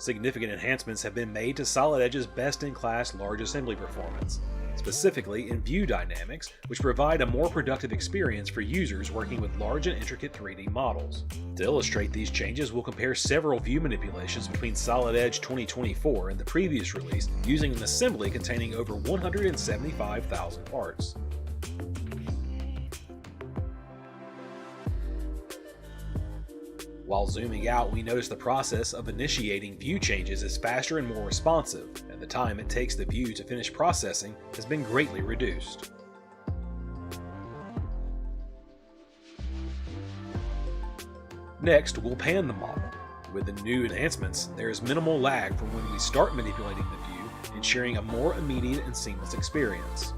Significant enhancements have been made to Solid Edge's best-in-class large assembly performance, specifically in view dynamics, which provide a more productive experience for users working with large and intricate 3D models. To illustrate these changes, we'll compare several view manipulations between Solid Edge 2024 and the previous release using an assembly containing over 175,000 parts. While zooming out, we notice the process of initiating view changes is faster and more responsive, and the time it takes the view to finish processing has been greatly reduced. Next, we'll pan the model. With the new enhancements, there is minimal lag from when we start manipulating the view, ensuring a more immediate and seamless experience.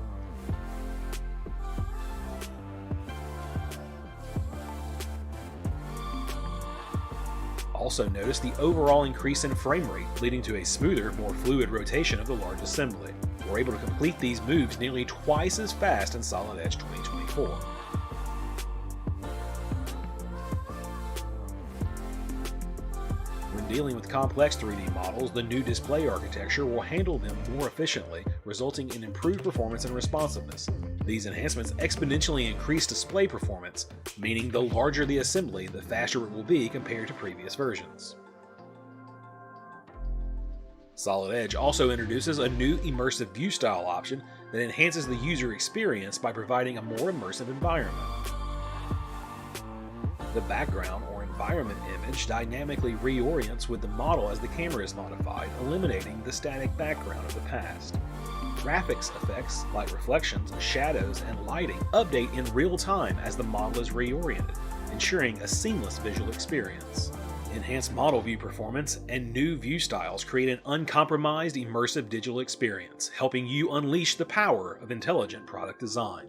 Also notice the overall increase in frame rate, leading to a smoother, more fluid rotation of the large assembly. We're able to complete these moves nearly twice as fast in Solid Edge 2024. When dealing with complex 3D models, the new display architecture will handle them more efficiently, resulting in improved performance and responsiveness. These enhancements exponentially increase display performance, meaning the larger the assembly, the faster it will be compared to previous versions. Solid Edge also introduces a new Immersive View Style option that enhances the user experience by providing a more immersive environment. The background or environment image dynamically reorients with the model as the camera is modified, eliminating the static background of the past. Graphics effects like reflections, shadows, and lighting update in real time as the model is reoriented, ensuring a seamless visual experience. Enhanced model view performance and new view styles create an uncompromised immersive digital experience, helping you unleash the power of intelligent product design.